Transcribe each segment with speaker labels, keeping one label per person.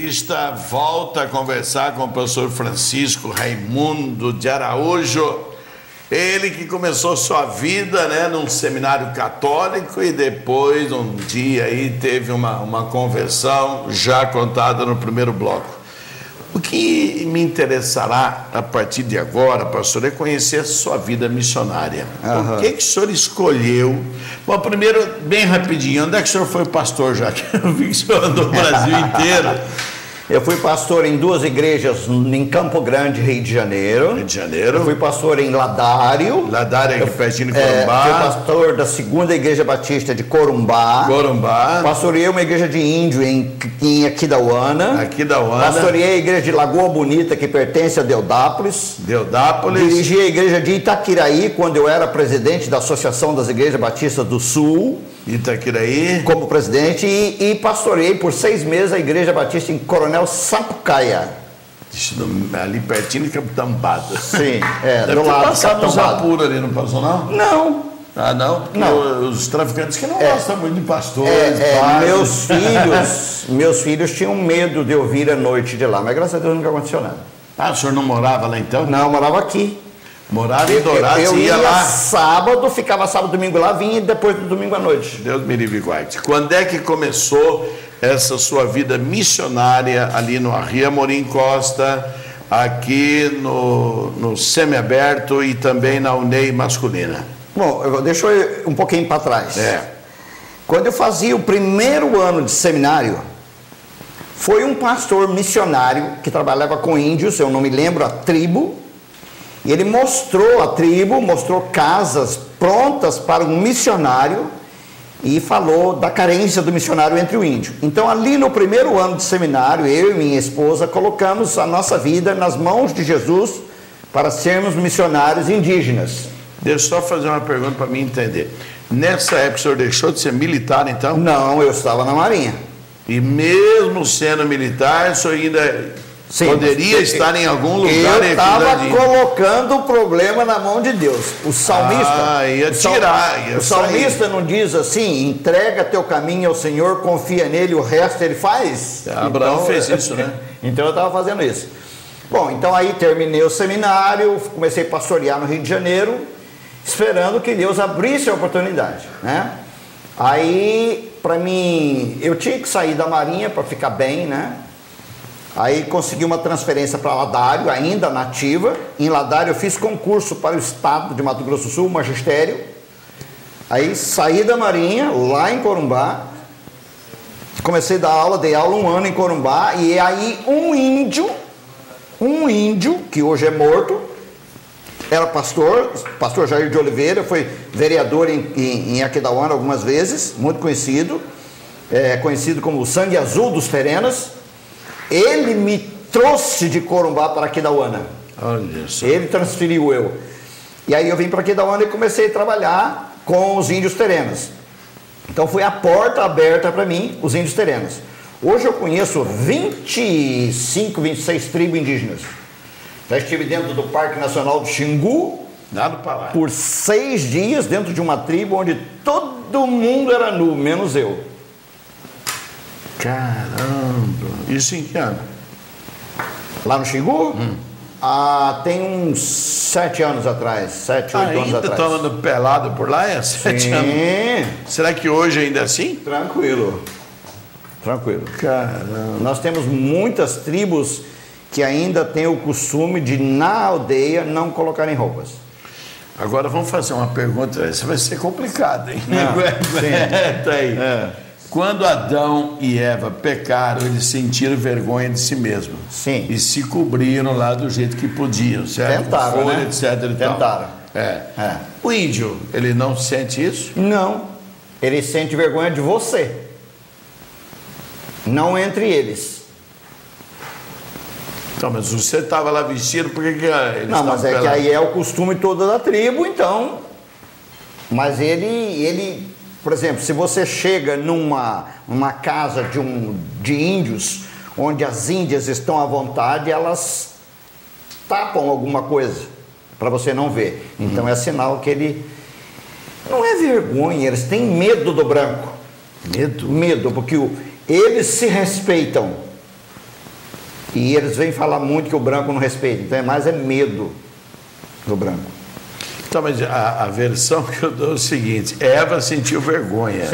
Speaker 1: Revista volta a conversar com o professor Francisco Raimundo de Araújo. Ele que começou sua vida, né, num seminário católico e depois, um dia aí, teve uma conversão já contada no primeiro bloco. O que me interessará a partir de agora, pastor, é conhecer a sua vida missionária. Por que o senhor escolheu? Bom, primeiro, bem rapidinho, onde é que o senhor foi pastor já? Eu vi que o senhor andou o Brasil inteiro.
Speaker 2: Eu fui pastor em 2 igrejas em Campo Grande, Rio de Janeiro.
Speaker 1: Rio de Janeiro.
Speaker 2: Eu fui pastor em Ladário.
Speaker 1: Ladário, aqui pertinho de Corumbá.
Speaker 2: Fui pastor da 2ª Igreja Batista de Corumbá.
Speaker 1: Corumbá.
Speaker 2: Pastoreei uma igreja de índio em Aquidauana.
Speaker 1: Aquidauana.
Speaker 2: Pastoreei a igreja de Lagoa Bonita, que pertence a Deodápolis.
Speaker 1: Deodápolis.
Speaker 2: Dirigi a igreja de Itaquiraí, quando eu era presidente da Associação das Igrejas Batistas do Sul.
Speaker 1: Itaquiraí.
Speaker 2: Como presidente, e pastoreei por 6 meses a Igreja Batista em Coronel Sapucaia.
Speaker 1: Ali pertinho de Capitambada.
Speaker 2: Sim,
Speaker 1: Deve
Speaker 2: do
Speaker 1: ter
Speaker 2: lado de
Speaker 1: passado uns
Speaker 2: Capitambada.
Speaker 1: apuros ali, não passou não?
Speaker 2: Não.
Speaker 1: Ah, não? Porque
Speaker 2: Não.
Speaker 1: os traficantes que não gostam muito de pastores,
Speaker 2: meus filhos tinham medo de eu vir à noite de lá, mas graças a Deus nunca aconteceu nada.
Speaker 1: Ah, o senhor não morava lá então?
Speaker 2: Não, eu morava aqui.
Speaker 1: Morava em Dourados,
Speaker 2: eu
Speaker 1: ia
Speaker 2: ia
Speaker 1: lá.
Speaker 2: sábado, ficava sábado, domingo lá, vinha depois do domingo à noite.
Speaker 1: Deus me livre e guarde. Quando é que começou essa sua vida missionária ali no Arri Amorim Costa, aqui no semiaberto e também na UNEI masculina?
Speaker 2: Bom, deixa eu ir um pouquinho para trás. Quando eu fazia o primeiro ano de seminário, foi um pastor missionário que trabalhava com índios, eu não me lembro a tribo, e ele mostrou a tribo, mostrou casas prontas para um missionário e falou da carência do missionário entre o índio. Então, ali no primeiro ano de seminário, eu e minha esposa colocamos a nossa vida nas mãos de Jesus para sermos missionários indígenas.
Speaker 1: Deixa eu só fazer uma pergunta para mim entender. Nessa época, o senhor deixou de ser militar, então?
Speaker 2: Não, eu estava na Marinha.
Speaker 1: E mesmo sendo militar, o senhor ainda...
Speaker 2: Sim,
Speaker 1: poderia estar em algum lugar.
Speaker 2: Eu estava colocando o problema na mão de Deus. O salmista.
Speaker 1: Ia
Speaker 2: o salmista não diz assim: entrega teu caminho ao Senhor, confia nele, o resto ele faz.
Speaker 1: Abraão fez isso, né?
Speaker 2: Então eu estava fazendo isso. Bom, então aí terminei o seminário, comecei a pastorear no Rio de Janeiro, esperando que Deus abrisse a oportunidade, né? Aí, para mim, eu tinha que sair da Marinha para ficar bem, né? Aí consegui uma transferência para Ladário, ainda nativa. Em Ladário eu fiz concurso para o estado de Mato Grosso do Sul, magistério. Aí saí da Marinha, lá em Corumbá. Comecei a dar aula, dei aula 1 ano em Corumbá. E aí um índio, que hoje é morto, era pastor Jair de Oliveira, foi vereador em Aquidauana algumas vezes, muito conhecido. Conhecido como o Sangue Azul dos Terenas. Ele me trouxe de Corumbá para Aquidauana.
Speaker 1: Olha só.
Speaker 2: Ele transferiu eu. E aí eu vim para Aquidauana e comecei a trabalhar com os índios terenos. Então foi a porta aberta para mim, os índios terenos. Hoje eu conheço 25, 26 tribos indígenas. Já estive dentro do Parque Nacional do Xingu.
Speaker 1: Nada para lá.
Speaker 2: Por 6 dias dentro de uma tribo onde todo mundo era nu, menos eu.
Speaker 1: Caramba! Isso em que ano?
Speaker 2: Lá no Xingu? Tem uns 7 anos atrás, 7, 8 anos
Speaker 1: ainda
Speaker 2: atrás.
Speaker 1: estão andando pelado por lá? 7 anos? Será que hoje ainda é assim?
Speaker 2: Tranquilo.
Speaker 1: Caramba!
Speaker 2: Nós temos muitas tribos que ainda têm o costume de, na aldeia, não colocarem roupas.
Speaker 1: Agora vamos fazer uma pergunta, essa vai ser complicada, hein? Tá aí. Quando Adão e Eva pecaram, eles sentiram vergonha de si mesmos.
Speaker 2: Sim.
Speaker 1: E se cobriram lá do jeito que podiam, certo?
Speaker 2: Tentaram,
Speaker 1: folha,
Speaker 2: né?
Speaker 1: etc.
Speaker 2: Tentaram.
Speaker 1: O índio, ele não sente isso?
Speaker 2: Não. Ele sente vergonha de você. Não entre eles.
Speaker 1: Então, mas você estava lá vestido, por que eles
Speaker 2: não, mas
Speaker 1: pelados?
Speaker 2: Que aí é o costume todo da tribo, então. Mas ele, por exemplo, se você chega numa casa de índios, onde as índias estão à vontade, elas tapam alguma coisa para você não ver. Então é sinal que ele não é vergonha, eles têm medo do branco.
Speaker 1: Medo?
Speaker 2: Medo, porque eles se respeitam. E eles vêm falar muito que o branco não respeita, então é medo do branco.
Speaker 1: Então, mas a versão que eu dou é o seguinte: Eva sentiu vergonha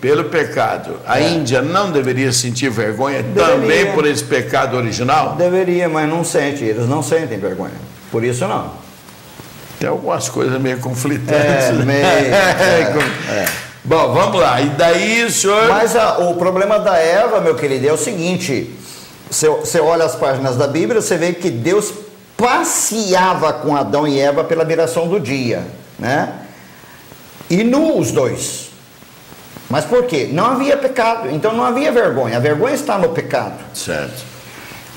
Speaker 1: pelo pecado. A Índia não deveria sentir vergonha também por esse pecado original?
Speaker 2: Deveria, mas não sente, eles não sentem vergonha. Por isso não.
Speaker 1: Tem algumas coisas meio conflitantes. Bom, vamos lá. E daí, senhor...
Speaker 2: Mas o problema da Eva, meu querido, é o seguinte: você olha as páginas da Bíblia, você vê que Deus passeava com Adão e Eva pela viração do dia, né? E nu os dois. Mas por quê? Não havia pecado, então não havia vergonha. A vergonha está no pecado.
Speaker 1: Certo.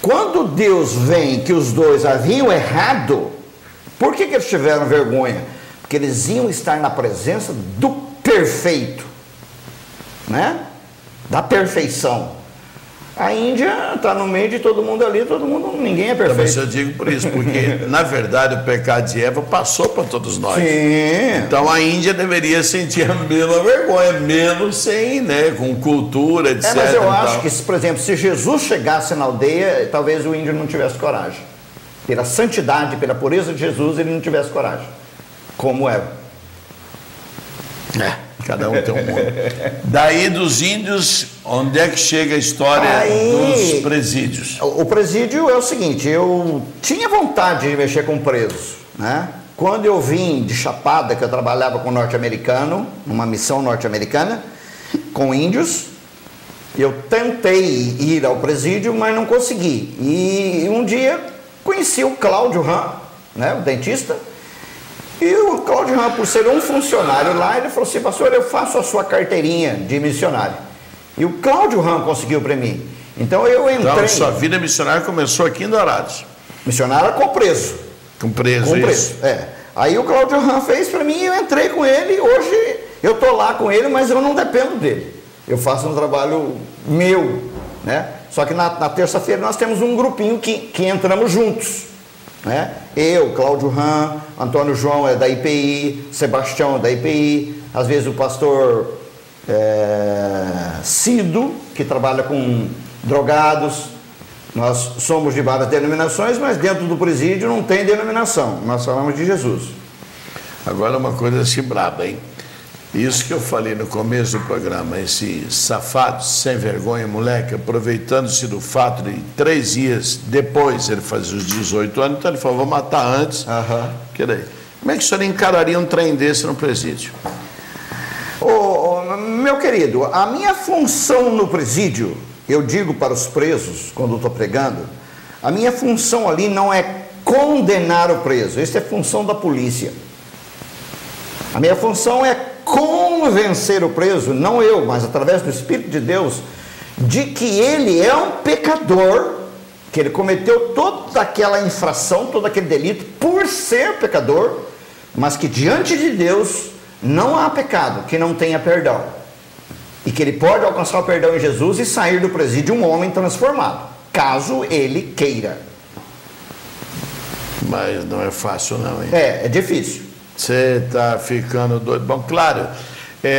Speaker 2: Quando Deus vem que os dois haviam errado, por que eles tiveram vergonha? Porque eles iam estar na presença do perfeito, né? Da perfeição. A Índia está no meio de todo mundo ali, ninguém é perfeito.
Speaker 1: Mas eu digo por isso, porque na verdade o pecado de Eva passou para todos nós.
Speaker 2: Sim.
Speaker 1: Então a Índia deveria sentir a mesma vergonha, mesmo sem, né, com cultura, etc.
Speaker 2: Mas eu acho que, por exemplo, se Jesus chegasse na aldeia, talvez o índio não tivesse coragem. Pela santidade, pela pureza de Jesus, ele não tivesse coragem. Como Eva.
Speaker 1: Cada um tem um mundo. Daí dos índios, onde é que chega a história dos presídios?
Speaker 2: O presídio é o seguinte: eu tinha vontade de mexer com presos, né? Quando eu vim de Chapada, que eu trabalhava com norte-americano, numa missão norte-americana, com índios, eu tentei ir ao presídio, mas não consegui. E um dia conheci o Cláudio Ram, né, o dentista. E o Cláudio Ram, por ser um funcionário lá, ele falou assim: pastor, eu faço a sua carteirinha de missionário. E o Cláudio Ram conseguiu para mim. Então eu entrei...
Speaker 1: Então sua vida missionária começou aqui em Dourados.
Speaker 2: Missionária com preso.
Speaker 1: Com preso,
Speaker 2: isso. Aí o Cláudio Ram fez para mim e eu entrei com ele. Hoje eu estou lá com ele, mas eu não dependo dele. Eu faço um trabalho meu, né? Só que na terça-feira nós temos um grupinho que entramos juntos. Né? Eu, Cláudio Ram, Antônio João é da IPI, Sebastião é da IPI, às vezes o pastor Cido, que trabalha com drogados. Nós somos de várias denominações, mas dentro do presídio não tem denominação, nós falamos de Jesus.
Speaker 1: Agora uma coisa assim braba, hein? Isso que eu falei no começo do programa, esse safado, sem vergonha, moleque, aproveitando-se do fato de 3 dias depois ele fazia os 18 anos, então ele falou: vou matar antes. Que daí? Como é que o senhor encararia um trem desse no presídio?
Speaker 2: Meu querido, a minha função no presídio, eu digo para os presos, quando eu estou pregando, a minha função ali não é condenar o preso, isso é função da polícia. A minha função é convencer o preso, não eu, mas através do Espírito de Deus, de que ele é um pecador, que ele cometeu toda aquela infração, todo aquele delito, por ser pecador, mas que diante de Deus não há pecado que não tenha perdão, e que ele pode alcançar o perdão em Jesus e sair do presídio um homem transformado, caso ele queira.
Speaker 1: Mas não é fácil não, hein?
Speaker 2: É difícil.
Speaker 1: Você está ficando doido. Bom, claro,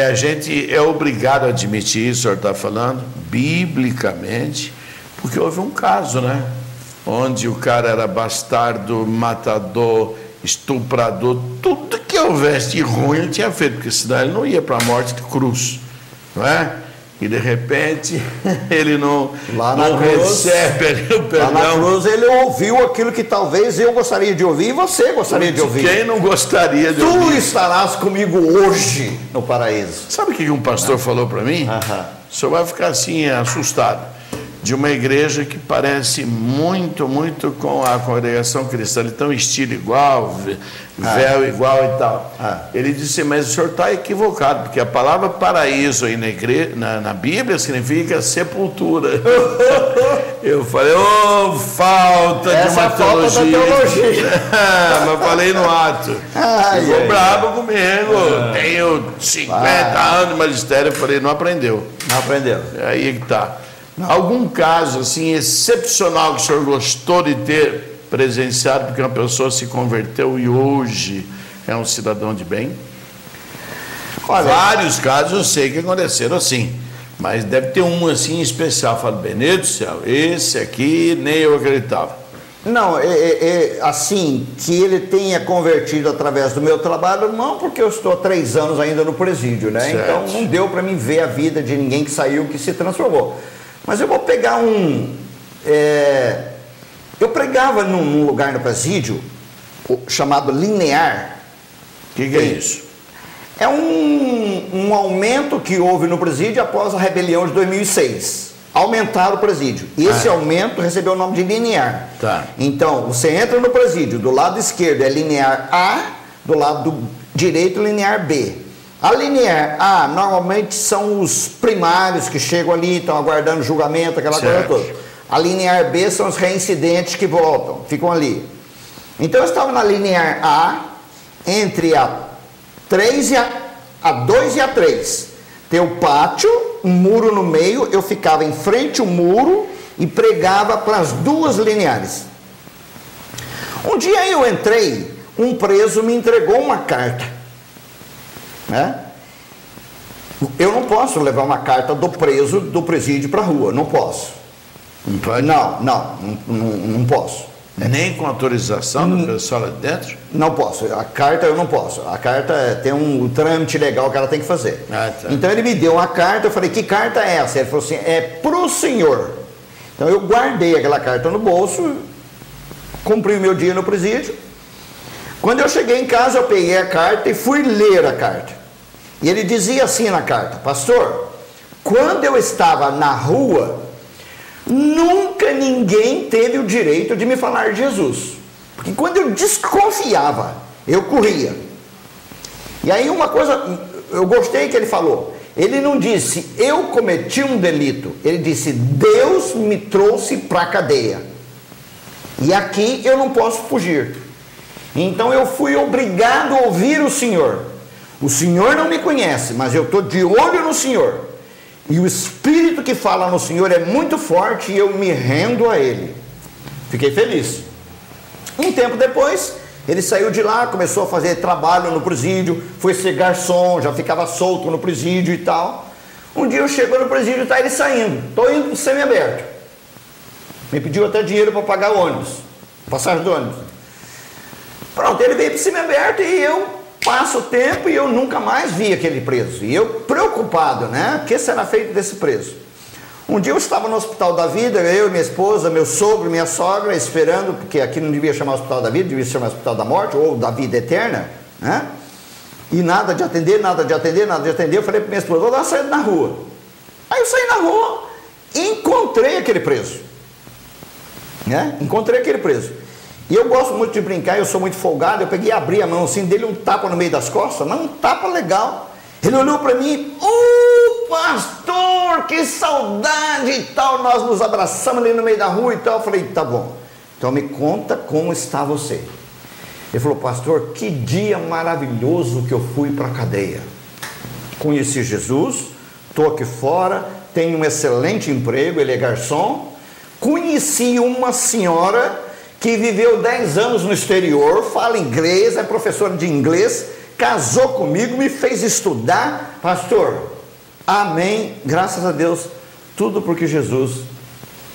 Speaker 1: a gente é obrigado a admitir isso, o senhor está falando, biblicamente, porque houve um caso, né? Onde o cara era bastardo, matador, estuprador, tudo que houvesse de ruim ele tinha feito, porque senão ele não ia para a morte de cruz, não é? E de repente ele não recebe ali o perdão.
Speaker 2: Lá na cruz ele ouviu aquilo que talvez eu gostaria de ouvir e você gostaria de ouvir.
Speaker 1: Quem não gostaria de ouvir?
Speaker 2: Tu estarás comigo hoje no paraíso.
Speaker 1: Sabe o que um pastor falou para mim? O senhor vai ficar assim assustado. De uma igreja que parece muito, muito com a congregação cristã. Ele tem um estilo igual, véu igual e tal. Ele disse: mas o senhor está equivocado, porque a palavra paraíso aí na Bíblia significa sepultura. Eu falei: falta de uma teologia. Mas falei no ato. Ficou bravo comigo. Tenho 50 anos de magistério. Eu falei: não aprendeu.
Speaker 2: Não aprendeu.
Speaker 1: Aí que está. Algum caso assim excepcional que o senhor gostou de ter presenciado, porque uma pessoa se converteu e hoje é um cidadão de bem? Olha, vários casos eu sei que aconteceram assim. Mas deve ter um assim especial. Fala, Benedito do céu, esse aqui nem eu acreditava.
Speaker 2: Não, assim, que ele tenha convertido através do meu trabalho, não, porque eu estou há 3 anos ainda no presídio, né?
Speaker 1: Certo.
Speaker 2: Então não deu para mim ver a vida de ninguém que saiu, que se transformou. Mas eu vou pegar eu pregava num lugar no presídio chamado Linear.
Speaker 1: O que é isso?
Speaker 2: É um aumento que houve no presídio após a rebelião de 2006. Aumentaram o presídio. E esse aumento recebeu o nome de Linear.
Speaker 1: Tá.
Speaker 2: Então, você entra no presídio, do lado esquerdo é Linear A, do lado direito Linear B. A Linear A normalmente são os primários que chegam ali, estão aguardando julgamento, aquela coisa toda. A Linear B são os reincidentes que voltam, ficam ali. Então eu estava na Linear A, entre a 2 e a 3. Tem o pátio, um muro no meio, eu ficava em frente ao muro e pregava para as 2 lineares. Um dia eu entrei, um preso me entregou uma carta, né? Eu não posso levar uma carta do preso do presídio para a rua, não posso.
Speaker 1: Não pode?
Speaker 2: Não posso.
Speaker 1: Nem com autorização do pessoal lá dentro?
Speaker 2: Não posso, a carta eu não posso. A carta tem um trâmite legal que ela tem que fazer.
Speaker 1: Tá.
Speaker 2: Então ele me deu uma carta, eu falei, que carta é essa? Ele falou assim, é pro senhor. Então eu guardei aquela carta no bolso, cumpri o meu dia no presídio. Quando eu cheguei em casa, eu peguei a carta e fui ler a carta. E ele dizia assim na carta, pastor, quando eu estava na rua, nunca ninguém teve o direito de me falar de Jesus. Porque quando eu desconfiava, eu corria. E aí uma coisa, eu gostei que ele falou. Ele não disse, eu cometi um delito. Ele disse, Deus me trouxe para a cadeia. E aqui eu não posso fugir. Então eu fui obrigado a ouvir o Senhor. O Senhor não me conhece, mas eu estou de olho no Senhor. E o Espírito que fala no Senhor é muito forte e eu me rendo a Ele. Fiquei feliz. Um tempo depois, ele saiu de lá, começou a fazer trabalho no presídio, foi ser garçom, já ficava solto no presídio e tal. Um dia eu chego no presídio e está ele saindo. Estou indo para o semiaberto. Me pediu até dinheiro para pagar o ônibus, passagem do ônibus. Pronto, ele veio para o semiaberto e eu passo o tempo e eu nunca mais vi aquele preso. E eu preocupado, né? O que será feito desse preso? Um dia eu estava no Hospital da Vida, eu, minha esposa, meu sogro, minha sogra, esperando, porque aqui não devia chamar Hospital da Vida, devia chamar Hospital da Morte ou da Vida Eterna, né? E nada de atender, nada de atender, nada de atender. Eu falei para minha esposa, vou dar uma saída na rua. Aí eu saí na rua e encontrei aquele preso, né? Encontrei aquele preso. E eu gosto muito de brincar, eu sou muito folgado, eu peguei e abri a mão assim dele, um tapa no meio das costas, mas um tapa legal. Ele olhou para mim, pastor, que saudade e tal, nós nos abraçamos ali no meio da rua e tal. Eu falei, tá bom, então me conta como está você. Ele falou, pastor, que dia maravilhoso que eu fui para a cadeia. Conheci Jesus, estou aqui fora, tenho um excelente emprego, ele é garçom. Conheci uma senhora que viveu 10 anos no exterior, fala inglês, é professora de inglês, casou comigo, me fez estudar. Pastor, amém, graças a Deus, tudo porque Jesus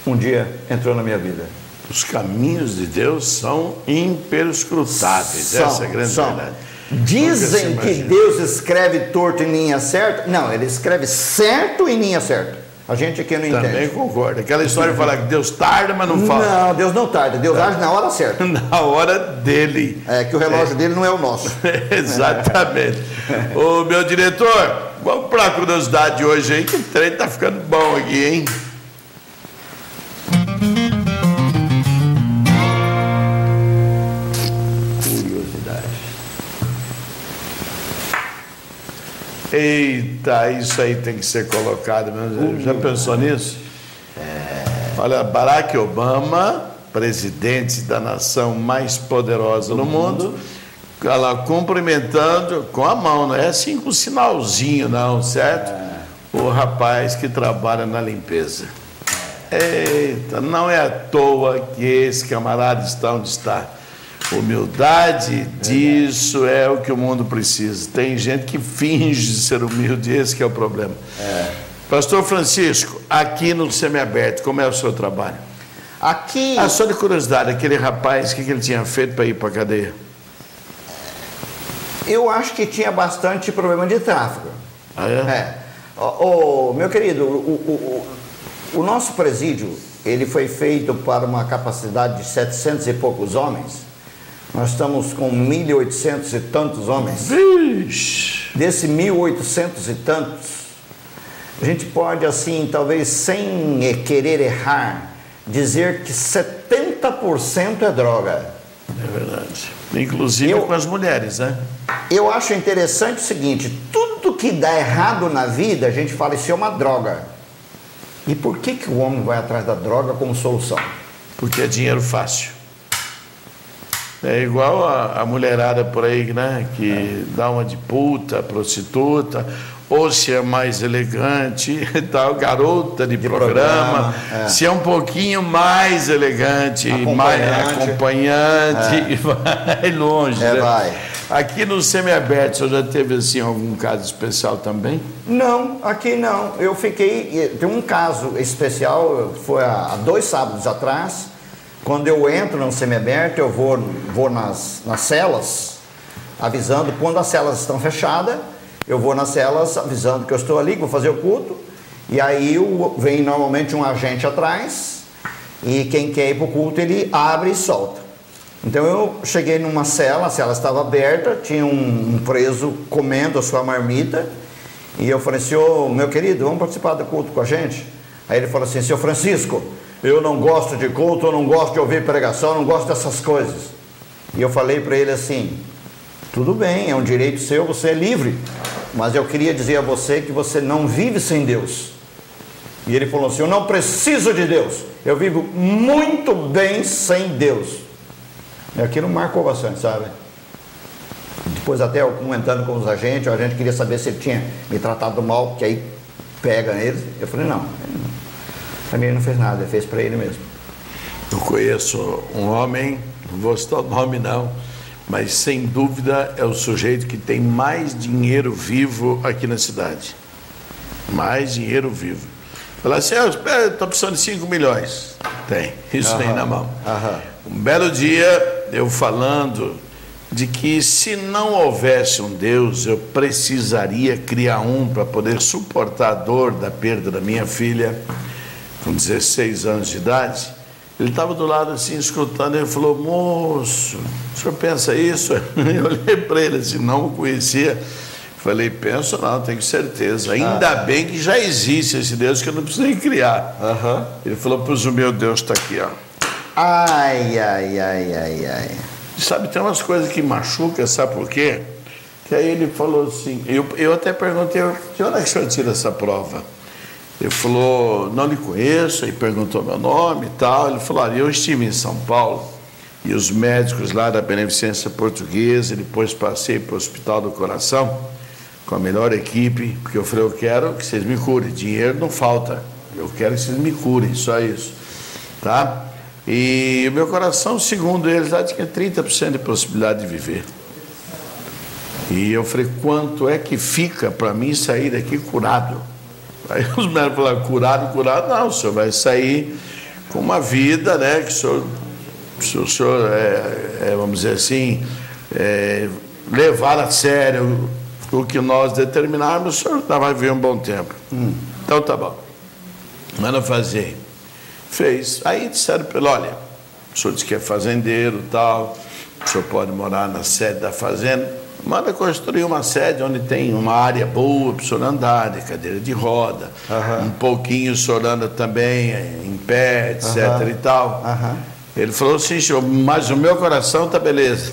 Speaker 2: um dia entrou na minha vida.
Speaker 1: Os caminhos de Deus são imperscrutáveis, essa é a grande verdade.
Speaker 2: Dizem que Deus escreve torto em linha certa. Não, ele escreve certo em linha certa. A gente aqui não entende.
Speaker 1: Também concordo. Aquela história de falar que Deus tarda, mas não fala.
Speaker 2: Não, Deus não tarda. Deus age na hora certa.
Speaker 1: Na hora dele.
Speaker 2: É que o relógio dele não é o nosso.
Speaker 1: Exatamente. Ô, meu diretor, vamos para a curiosidade de hoje aí, que o trem tá ficando bom aqui, hein? Eita, isso aí tem que ser colocado mesmo. Já pensou nisso? Olha, Barack Obama, presidente da nação mais poderosa no mundo, ela cumprimentando com a mão, não é assim com um sinalzinho, não, certo? O rapaz que trabalha na limpeza. Eita, não é à toa que esse camarada está onde está. Humildade, disso é o que o mundo precisa. Tem gente que finge ser humilde, esse que é o problema. Pastor Francisco, aqui no Semiaberto, como é o seu trabalho?
Speaker 2: Aqui...
Speaker 1: Só de curiosidade, aquele rapaz, o que ele tinha feito para ir para a cadeia?
Speaker 2: Eu acho que tinha bastante problema de tráfico.
Speaker 1: Ah, é?
Speaker 2: Meu querido, o nosso presídio, ele foi feito para uma capacidade de 700 e poucos homens. Nós estamos com 1.800 e tantos homens.
Speaker 1: Vixe.
Speaker 2: Desse 1.800 e tantos, a gente pode, assim, talvez sem querer errar, dizer que 70% é droga.
Speaker 1: É verdade. Inclusive com as mulheres, né?
Speaker 2: Eu acho interessante o seguinte, tudo que dá errado na vida, a gente fala, isso é uma droga. E por que o homem vai atrás da droga como solução?
Speaker 1: Porque é dinheiro fácil. É igual a mulherada por aí, né? Que dá uma de puta, prostituta, ou se é mais elegante e tal, garota de programa. Se é um pouquinho mais elegante, mais acompanhante, vai longe.
Speaker 2: Né? Vai.
Speaker 1: Aqui no Semiaberto, você já teve assim algum caso especial também?
Speaker 2: Não, aqui não. Eu fiquei... Tem um caso especial, foi há 2 sábados atrás, quando eu entro no Semiaberto, eu vou nas celas, avisando quando as celas estão fechadas, eu vou nas celas avisando que eu estou ali, que vou fazer o culto, e aí vem normalmente um agente atrás, e quem quer ir para o culto, ele abre e solta. Então eu cheguei numa cela, a cela estava aberta, tinha um preso comendo a sua marmita, e eu falei, senhor, meu querido, vamos participar do culto com a gente? Aí ele falou assim, senhor Francisco, eu não gosto de culto, eu não gosto de ouvir pregação, eu não gosto dessas coisas. E eu falei para ele assim, tudo bem, é um direito seu, você é livre, mas eu queria dizer a você que você não vive sem Deus. E ele falou assim, eu não preciso de Deus, eu vivo muito bem sem Deus. E aquilo marcou bastante, sabe? Depois até eu comentando com os agentes, o agente queria saber se ele tinha me tratado mal, porque aí pega eles. Eu falei, não, para mim ele não fez nada, ele fez para ele mesmo.
Speaker 1: Eu conheço um homem, não vou citar o nome não, mas sem dúvida é o sujeito que tem mais dinheiro vivo aqui na cidade. Mais dinheiro vivo. Falar assim, estou precisando de 5 milhões. Tem, isso tem na mão. Um belo dia, eu falando de que se não houvesse um Deus, eu precisaria criar um para poder suportar a dor da perda da minha filha, com 16 anos de idade. Ele estava do lado assim, escutando, ele falou, moço, o senhor pensa isso? Eu olhei para ele assim, não o conhecia. Falei, penso não, tenho certeza. Ainda bem que já existe esse Deus que eu não precisei criar. Ele falou, pois o meu Deus está aqui, ó.
Speaker 2: Ai, ai, ai, ai, ai.
Speaker 1: Sabe, tem umas coisas que machucam, sabe por quê? Que aí ele falou assim, eu até perguntei, de onde é que o senhor tira essa prova? Ele falou, não lhe conheço, aí perguntou meu nome e tal. Ele falou, eu estive em São Paulo e os médicos lá da Beneficência Portuguesa, depois passei para o Hospital do Coração com a melhor equipe, porque eu falei, eu quero que vocês me curem, dinheiro não falta, eu quero que vocês me curem, só isso, tá? E o meu coração, segundo eles, lá tinha 30% de possibilidade de viver. E eu falei, quanto é que fica para mim sair daqui curado? Aí os médicos falaram, curado, não, o senhor vai sair com uma vida, né, que o senhor vamos dizer assim, levar a sério o que nós determinarmos, o senhor vai viver um bom tempo. Então tá bom. Manda fazer. Fez. Aí disseram para ele, olha, o senhor disse que é fazendeiro e tal, o senhor pode morar na sede da fazenda, manda construir uma sede onde tem uma área boa para o senhor andar, de cadeira de roda, um pouquinho o senhor anda também em pé, etc e tal. Ele falou assim, senhor, mas o meu coração tá beleza.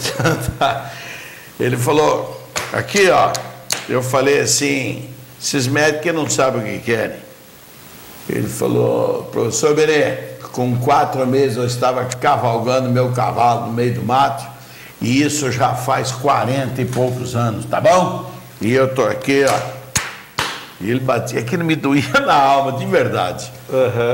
Speaker 1: Ele falou, aqui ó, eu falei assim, esses médicos que não sabem o que querem. Ele falou, professor Berê, com 4 meses eu estava cavalgando meu cavalo no meio do mato, e isso já faz 40 e poucos anos, tá bom? E eu tô aqui, ó. E ele batia, aquilo me doía na alma, de verdade.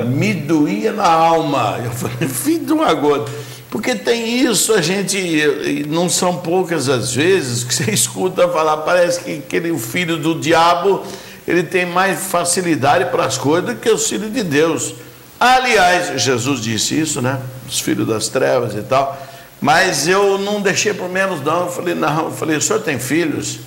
Speaker 1: Me doía na alma. Eu falei, filho de uma gota. Porque tem isso, a gente, não são poucas as vezes que você escuta falar, parece que aquele filho do diabo ele tem mais facilidade para as coisas do que os filhos de Deus. Aliás, Jesus disse isso, né? Os filhos das trevas e tal. Mas eu não deixei por menos, não. Eu falei, não. Eu falei, o senhor tem filhos?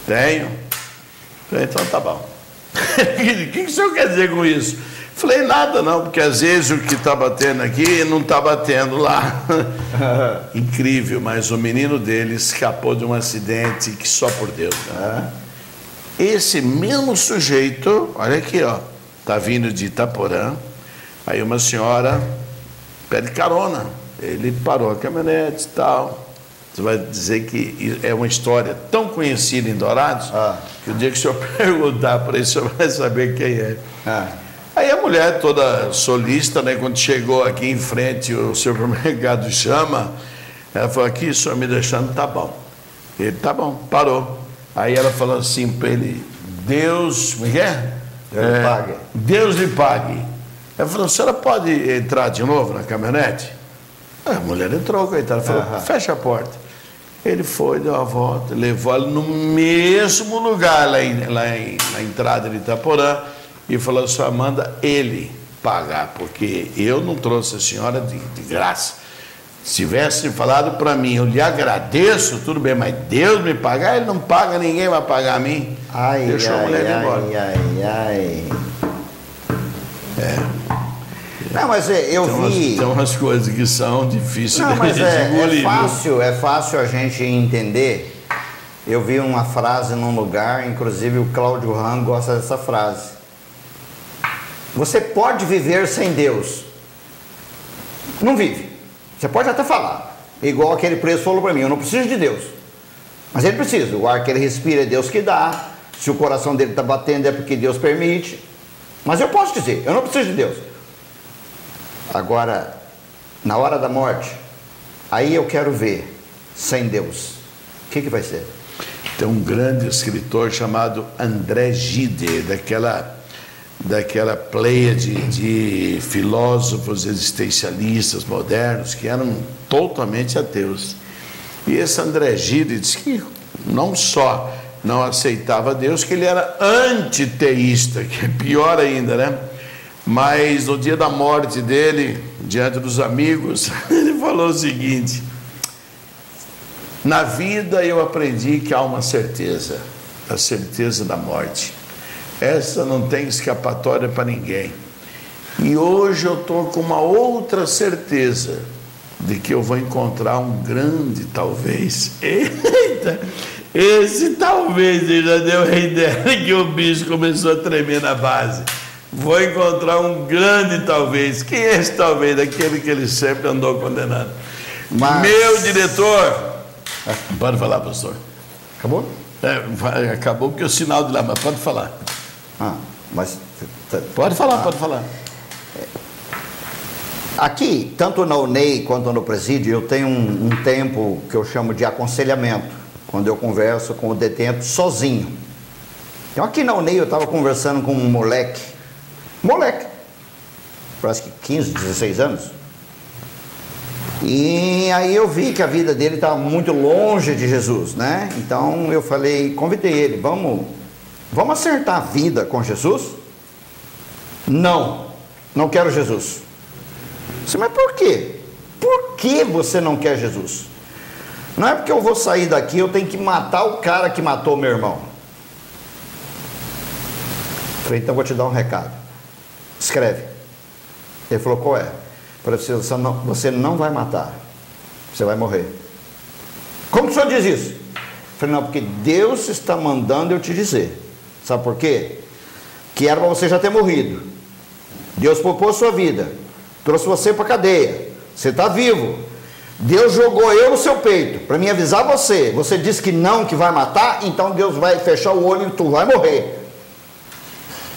Speaker 1: Tenho. Eu falei, então tá bom. O que o senhor quer dizer com isso? Eu falei, nada não, porque às vezes o que está batendo aqui não está batendo lá. Incrível, mas o menino dele escapou de um acidente que só por Deus. Né? Esse mesmo sujeito, olha aqui, ó, está vindo de Itaporã. Aí uma senhora pede carona. Ele parou a caminhonete e tal. Você vai dizer que é uma história tão conhecida em Dourados, que o dia que o senhor perguntar para ele, o senhor vai saber quem é. Aí a mulher toda solista, né, quando chegou aqui em frente, o supermercado chama, ela falou, aqui, o senhor me deixando, tá bom. Ele, tá bom, parou. Aí ela falou assim para ele, Deus, como é que é? Deus lhe pague. Ela falou, a senhora pode entrar de novo na caminhonete? A mulher entrou, coitada, falou, fecha a porta. Ele foi, deu a volta, levou ela no mesmo lugar, na entrada de Itaporã, e falou, só manda ele pagar, porque eu não trouxe a senhora de graça. Se tivesse falado para mim, eu lhe agradeço, tudo bem, mas Deus me pagar, ele não paga, ninguém vai pagar a mim. Deixou a mulher ir embora.
Speaker 2: Não, mas eu vi...
Speaker 1: Tem umas coisas que são difíceis de engolir.
Speaker 2: É fácil a gente entender. Eu vi uma frase num lugar, inclusive o Cláudio Ram gosta dessa frase. Você pode viver sem Deus. Não vive. Você pode até falar. Igual aquele preso falou para mim, eu não preciso de Deus. Mas ele precisa. O ar que ele respira é Deus que dá. Se o coração dele está batendo é porque Deus permite. Mas eu posso dizer, eu não preciso de Deus. Agora, na hora da morte, aí eu quero ver, sem Deus, o que vai ser?
Speaker 1: Tem um grande escritor chamado André Gide, daquela pleia de filósofos existencialistas modernos que eram totalmente ateus. E esse André Gide disse que não só não aceitava Deus, que ele era antiteísta, que é pior ainda, né? Mas no dia da morte dele, diante dos amigos, ele falou o seguinte: na vida eu aprendi que há uma certeza, a certeza da morte. Essa não tem escapatória para ninguém. E hoje eu estou com uma outra certeza de que eu vou encontrar um grande talvez. Eita! Esse talvez ele já deu a ideia que o bicho começou a tremer na base. Vou encontrar um grande talvez. Quem é esse talvez? Aquele que ele sempre andou condenando. Meu diretor. Pode falar, pastor.
Speaker 2: Acabou?
Speaker 1: Acabou porque o sinal de lá, mas pode falar.
Speaker 2: Mas...
Speaker 1: Pode falar, pode falar.
Speaker 2: Aqui, tanto na UNEI quanto no presídio, eu tenho um tempo que eu chamo de aconselhamento, quando eu converso com o detento sozinho. Então aqui na UNEI eu estava conversando com um moleque, parece que 15, 16 anos, e aí eu vi que a vida dele estava muito longe de Jesus, né? Então eu falei, convidei ele, vamos acertar a vida com Jesus? Não quero Jesus. Eu disse, mas por quê? Por que você não quer Jesus? Não é porque eu vou sair daqui, eu tenho que matar o cara que matou meu irmão. Eu falei, então vou te dar um recado. Escreve. Ele falou, qual é? Eu falei, você não vai matar. Você vai morrer. Como o senhor diz isso? Eu falei, não, porque Deus está mandando eu te dizer. Sabe por quê? Que era para você já ter morrido. Deus poupou a sua vida. Trouxe você para a cadeia. Você está vivo. Deus jogou eu no seu peito para me avisar você. Você disse que não, que vai matar, então Deus vai fechar o olho e tu vai morrer.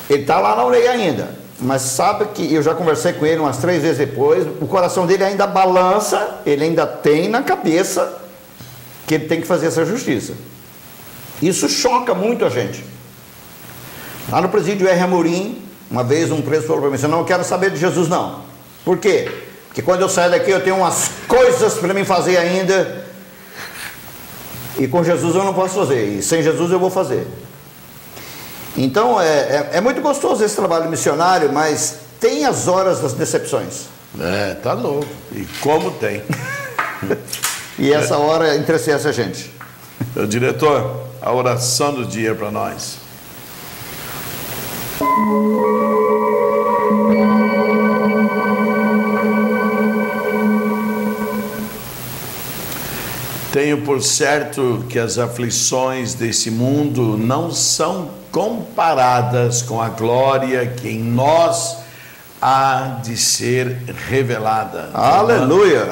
Speaker 2: Ele está lá na orelha ainda. Mas sabe que eu já conversei com ele umas 3 vezes depois. O coração dele ainda balança. Ele ainda tem na cabeça que ele tem que fazer essa justiça. Isso choca muito a gente. Lá no presídio R. Amorim, uma vez um preso falou para mim, eu não quero saber de Jesus não. Por quê? Porque quando eu sair daqui eu tenho umas coisas para mim fazer ainda, e com Jesus eu não posso fazer, e sem Jesus eu vou fazer. Então é muito gostoso esse trabalho missionário, mas tem as horas das decepções.
Speaker 1: Tá louco. E como tem.
Speaker 2: E essa hora entristece a gente.
Speaker 1: Meu diretor, a oração do dia para nós. Tenho por certo que as aflições desse mundo não são comparadas com a glória que em nós há de ser revelada.
Speaker 2: Aleluia!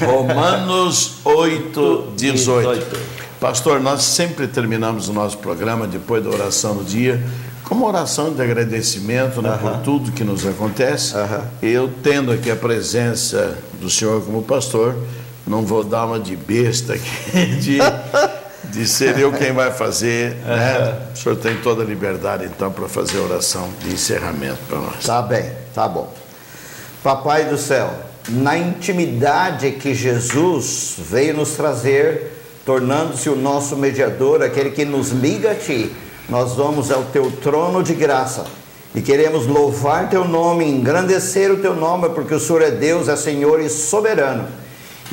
Speaker 1: Romanos 8:18. Pastor, nós sempre terminamos o nosso programa depois da oração do dia com uma oração de agradecimento, né, por tudo que nos acontece. Eu, tendo aqui a presença do senhor como pastor, não vou dar uma de besta aqui, de ser eu quem vai fazer, né? O senhor tem toda a liberdade, então, para fazer a oração de encerramento para nós.
Speaker 2: Tá bem, tá bom. Papai do céu, na intimidade que Jesus veio nos trazer, tornando-se o nosso mediador, aquele que nos liga a Ti, nós vamos ao Teu trono de graça e queremos louvar Teu nome, engrandecer o Teu nome, porque o Senhor é Deus, é Senhor e soberano.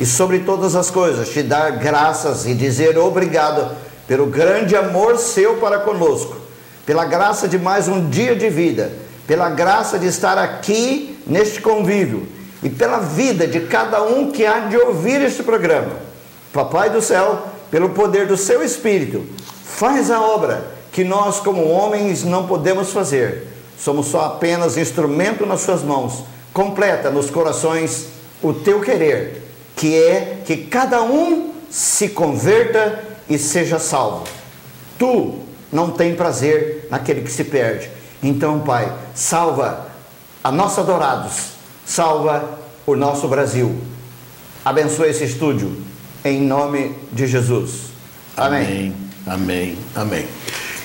Speaker 2: E sobre todas as coisas, te dar graças e dizer obrigado pelo grande amor seu para conosco, pela graça de mais um dia de vida, pela graça de estar aqui neste convívio e pela vida de cada um que há de ouvir este programa. Papai do céu, pelo poder do seu Espírito, faz a obra que nós como homens não podemos fazer. Somos só apenas instrumento nas suas mãos. Completa nos corações o teu querer, que é que cada um se converta e seja salvo. Tu não tem prazer naquele que se perde. Então, Pai, salva a nossos adorados, salva o nosso Brasil. Abençoa esse estúdio, em nome de Jesus. Amém.
Speaker 1: Amém, amém.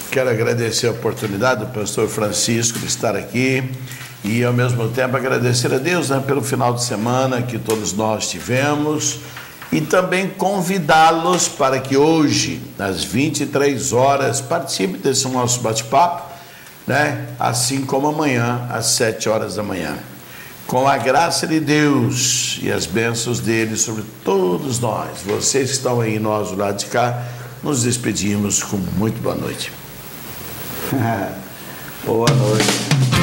Speaker 1: Quero agradecer a oportunidade do pastor Francisco de estar aqui e, ao mesmo tempo, agradecer a Deus, né, pelo final de semana que todos nós tivemos e também convidá-los para que hoje, às 23 horas, participe desse nosso bate-papo, né, assim como amanhã, às 7 horas da manhã. Com a graça de Deus e as bênçãos dele sobre todos nós, vocês que estão aí, nós do lado de cá, nos despedimos com muito boa noite.
Speaker 2: Boa noite.